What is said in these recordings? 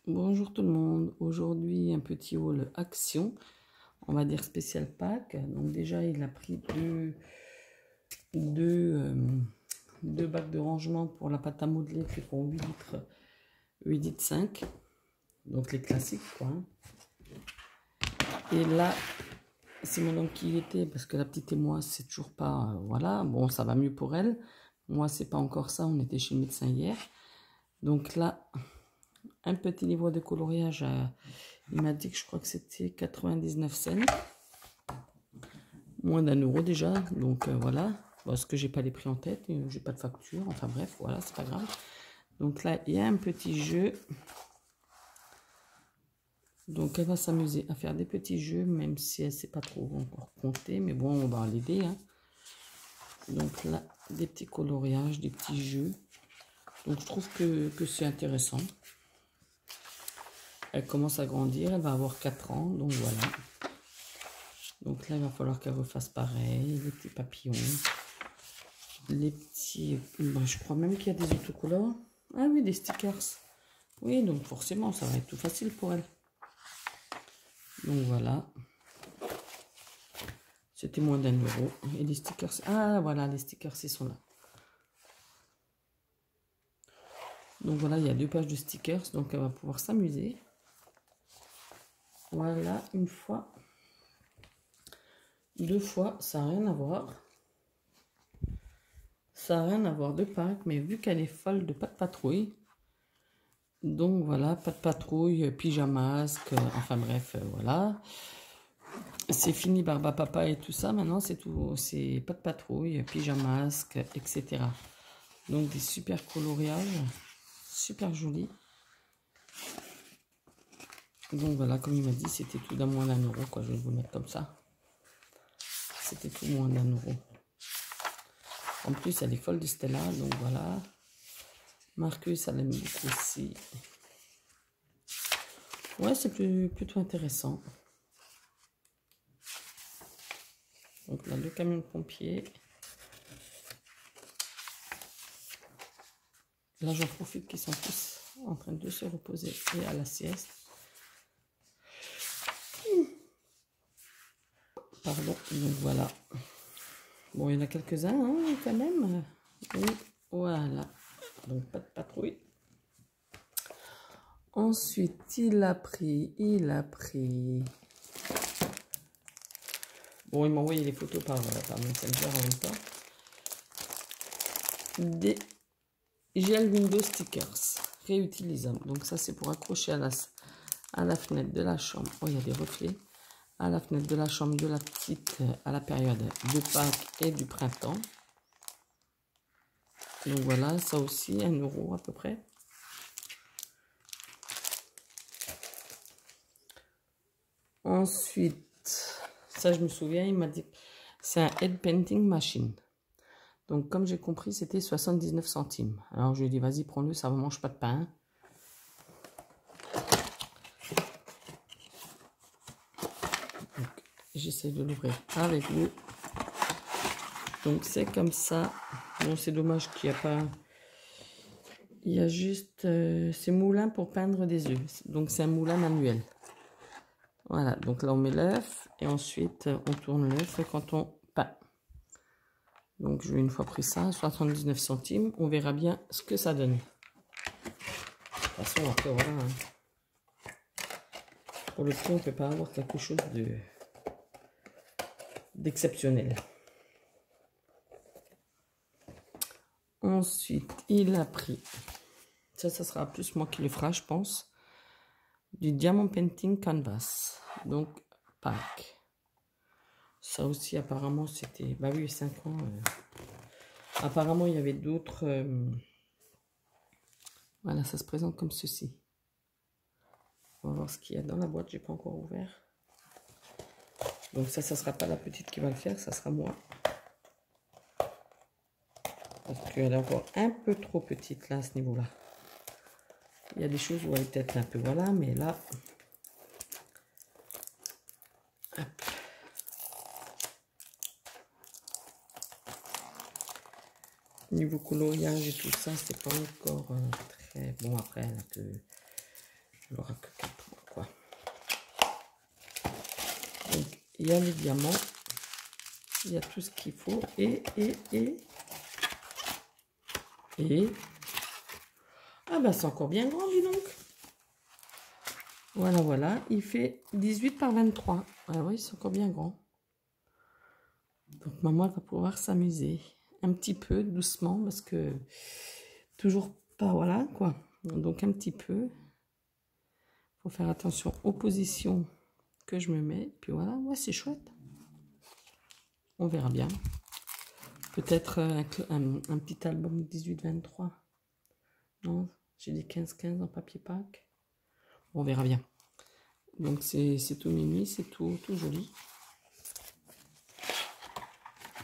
Bonjour tout le monde, aujourd'hui un petit haul Action, on va dire spécial Pâques. Donc déjà il a pris deux bacs de rangement pour la pâte à modeler qui font 8 litres 5, donc les classiques quoi. Et là c'est mon homme qui y était parce que la petite et moi c'est toujours pas, voilà, bon ça va mieux pour elle, moi c'est pas encore ça, on était chez le médecin hier. Donc là un petit livre de coloriage, il m'a dit que je crois que c'était 99 cents, moins d'1 € déjà, donc voilà, parce que j'ai pas les prix en tête, j'ai pas de facture, enfin bref, voilà, c'est pas grave. Donc là, il y a un petit jeu, donc elle va s'amuser à faire des petits jeux, même si elle sait pas trop encore compter, mais bon, on va l'aider, hein. Donc là, des petits coloriages, des petits jeux, donc je trouve que c'est intéressant. Elle commence à grandir, elle va avoir 4 ans, donc voilà. Donc là, il va falloir qu'elle refasse pareil, les petits papillons, les petits... Bon, je crois même qu'il y a des autocollants. Ah oui, des stickers. Oui, donc forcément, ça va être tout facile pour elle. Donc voilà. C'était moins d'1 €. Et les stickers... Ah, voilà, les stickers, ils sont là. Donc voilà, il y a 2 pages de stickers, donc elle va pouvoir s'amuser. Voilà, une fois. 2 fois, ça n'a rien à voir. Ça n'a rien à voir de Pâques, mais vu qu'elle est folle de pas de patrouille, donc voilà, pas de patrouille, pyjamasque, enfin bref, voilà. C'est fini Barba Papa et tout ça, maintenant c'est tout, c'est pas de patrouille, pyjamasque, etc. Donc des super coloriages, super jolis. Donc voilà, comme il m'a dit, c'était tout d'un moins d'1 € quoi, je vais vous mettre comme ça. C'était tout moins d'1 €. En plus, elle est folle de Stella, donc voilà. Marcus, elle aime beaucoup aussi. Ouais, c'est plutôt intéressant. Donc là, 2 camions de pompiers. Là, j'en profite qu'ils sont tous en train de se reposer et à la sieste. Pardon, donc voilà. Bon, il y en a quelques-uns, hein, quand même. Oui, voilà. Donc, pas de patrouille. Ensuite, il a pris. Bon, il m'a envoyé les photos par Messenger en même temps. Des gel window stickers réutilisables. Donc ça, c'est pour accrocher à la fenêtre de la chambre. Oh, il y a des reflets. À la fenêtre de la chambre de la petite à la période de Pâques et du printemps. Donc voilà, ça aussi, 1 € à peu près. Ensuite, ça je me souviens, il m'a dit c'est un head painting machine. Donc comme j'ai compris, c'était 79 centimes. Alors je lui ai dit, vas-y, prends-le, ça ne mange pas de pain. J'essaie de l'ouvrir avec vous. Donc c'est comme ça. Bon, c'est dommage qu'il n'y a pas... Il y a juste ces moulins pour peindre des œufs. Donc c'est un moulin manuel. Voilà, donc là on met l'œuf et ensuite on tourne l'œuf quand on peint. Donc je vais une fois pris ça, 79 centimes. On verra bien ce que ça donne. De toute façon, après voilà. Hein. Pour le prix, on ne peut pas avoir quelque chose d'exceptionnel. Ensuite, il a pris, ça sera plus moi qui le fera, je pense, du Diamond Painting Canvas, donc Pâques. Ça aussi, apparemment, c'était, bah oui, 5 ans. Apparemment, il y avait d'autres. Voilà, ça se présente comme ceci. On va voir ce qu'il y a dans la boîte, j'ai pas encore ouvert. Donc ça sera pas la petite qui va le faire, ça sera moi. Parce qu'elle est encore un peu trop petite là à ce niveau-là. Il y a des choses où elle est peut-être un peu voilà, mais là. Hop. Niveau coloriage et tout ça, c'est pas encore très bon. Après, elle a que Il n'y aura que 4 mois, quoi. Donc, il y a les diamants. Il y a tout ce qu'il faut. Et... Ah bah, c'est encore bien grand, dis donc. Voilà, voilà. Il fait 18 par 23. Ah oui, c'est encore bien grand. Donc, maman elle va pouvoir s'amuser. Un petit peu, doucement, parce que... Toujours pas, voilà, quoi. Donc, un petit peu. Faut faire attention aux positions que je me mets. Puis voilà, ouais, c'est chouette. On verra bien. Peut-être un petit album 18-23. Non, j'ai des 15-15 en papier pack. On verra bien. Donc c'est tout mimi, c'est tout joli.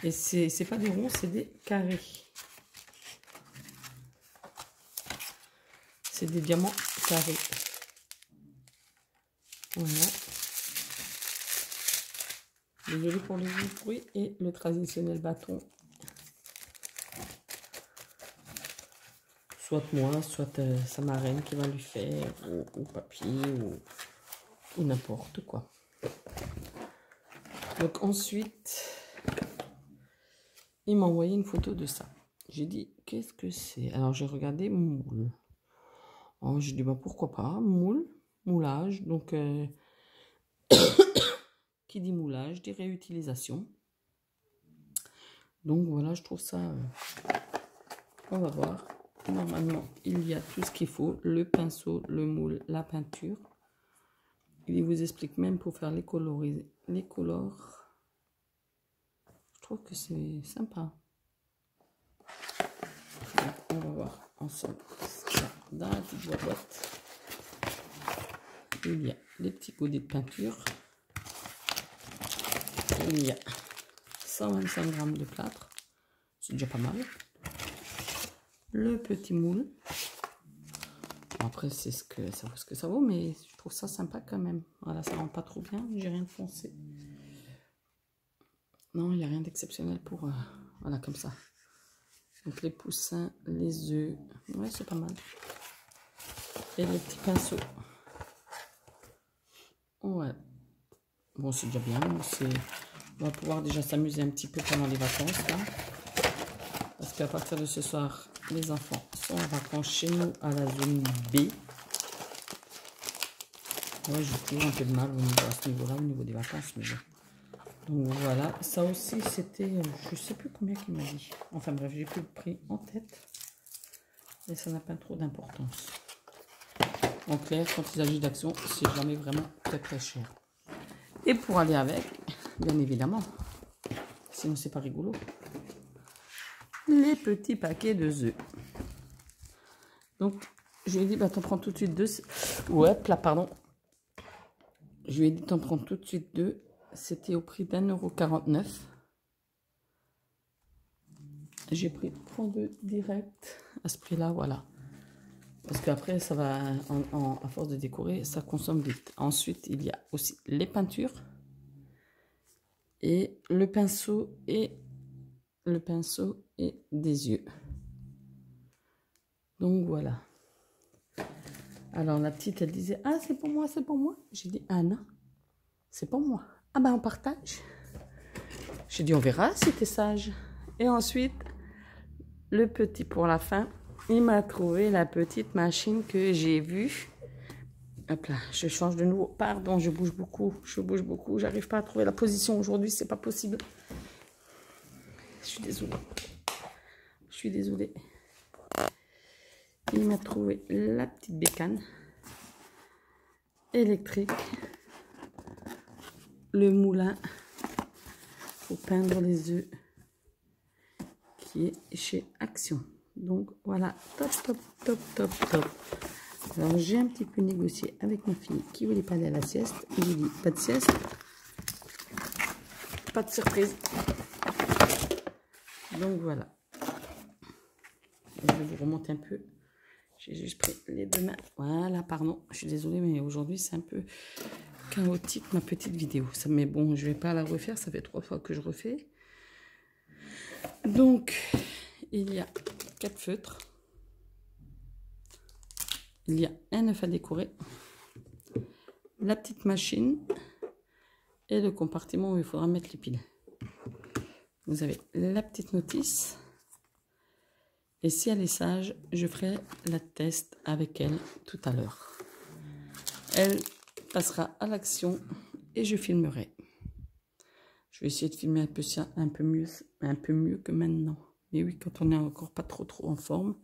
Et c'est pas des ronds, c'est des carrés. C'est des diamants carrés. Voilà. Désolé pour le bruit et le traditionnel bâton. Soit moi, soit sa marraine qui va lui faire, ou papy, ou n'importe quoi. Donc ensuite, il m'a envoyé une photo de ça. J'ai dit, qu'est-ce que c'est? Alors j'ai regardé moule. Oh, j'ai dit, bah, pourquoi pas, moulage. Donc, qui dit moulage, dit réutilisation. Donc voilà, je trouve ça, on va voir. Normalement, il y a tout ce qu'il faut, le pinceau, le moule, la peinture. Il vous explique même pour faire les colores. Je trouve que c'est sympa. Donc, on va voir ensemble. Dans la petite boîte, il y a les petits godets de peinture. Il y a 125 grammes de plâtre. C'est déjà pas mal. Le petit moule. Après, c'est ce que ça vaut, ce que ça vaut, mais je trouve ça sympa quand même. Voilà, ça rend pas trop bien. J'ai rien de foncé. Non, il n'y a rien d'exceptionnel pour... voilà, comme ça. Donc, les poussins, les œufs. Ouais, c'est pas mal. Et les petits pinceaux. Ouais. Bon, c'est déjà bien. On va pouvoir déjà s'amuser un petit peu pendant les vacances, là. Parce qu'à partir de ce soir, les enfants sont en vacances chez nous à la zone B. Ouais, j'ai toujours un peu de mal à ce niveau-là, au niveau des vacances. Mais bon. Donc voilà, ça aussi c'était, je sais plus combien qu'il m'a dit. Enfin bref, j'ai plus le prix en tête. Et ça n'a pas trop d'importance. En clair, quand il s'agit d'action, c'est jamais vraiment très cher. Et pour aller avec, bien évidemment, sinon c'est pas rigolo, les petits paquets de œufs. Donc, je lui ai dit, bah, t'en prends tout de suite deux. Ouais, là, pardon. Je lui ai dit, t'en prends tout de suite deux. C'était au prix d'1,49 €. J'ai pris 32 direct à ce prix-là, voilà. Parce qu'après, ça va, à force de décorer, ça consomme vite. Ensuite, il y a aussi les peintures. Et le pinceau et des yeux. Donc, voilà. Alors, la petite, elle disait, ah, c'est pour moi, c'est pour moi. J'ai dit, ah non, c'est pour moi. Ah ben, on partage. J'ai dit, on verra si t'es sage. Et ensuite, le petit pour la fin, il m'a trouvé la petite machine que j'ai vue. Hop là, je change de nouveau. Pardon, je bouge beaucoup. J'arrive pas à trouver la position aujourd'hui, c'est pas possible. Je suis désolée. Il m'a trouvé la petite bécane électrique. Le moulin pour peindre les œufs qui est chez Action. Donc voilà, top. Alors j'ai un petit peu négocié avec ma fille qui voulait pas aller à la sieste. Il lui dit pas de sieste, pas de surprise. Donc voilà. Je vais vous remonter un peu. J'ai juste pris les deux mains. Voilà, pardon. Je suis désolée, mais aujourd'hui c'est un peu chaotique ma petite vidéo. Ça, mais bon, je vais pas la refaire. Ça fait 3 fois que je refais. Donc, il y a 4 feutres. Il y a un œuf à décorer. la petite machine et le compartiment où il faudra mettre les piles. Vous avez la petite notice. Et si elle est sage, je ferai la test avec elle tout à l'heure. Elle passera à l'action et je filmerai. Je vais essayer de filmer un peu mieux que maintenant. Mais oui, quand on n'est encore pas trop en forme,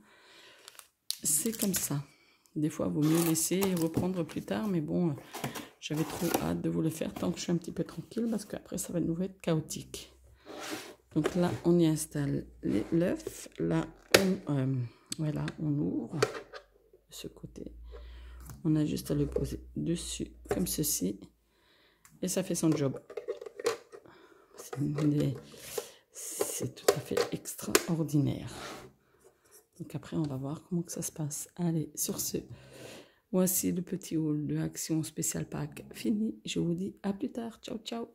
c'est comme ça. Des fois, il vaut mieux laisser et reprendre plus tard. Mais bon, j'avais trop hâte de vous le faire tant que je suis un petit peu tranquille parce qu'après, ça va nous être chaotique. Donc là, on y installe l'œuf. Là, voilà, on ouvre de ce côté. On a juste à le poser dessus comme ceci. Et ça fait son job. C'est tout à fait extraordinaire. Donc après, on va voir comment que ça se passe. Allez, sur ce, voici le petit haul de Action Spécial Pack fini. Je vous dis à plus tard. Ciao, ciao.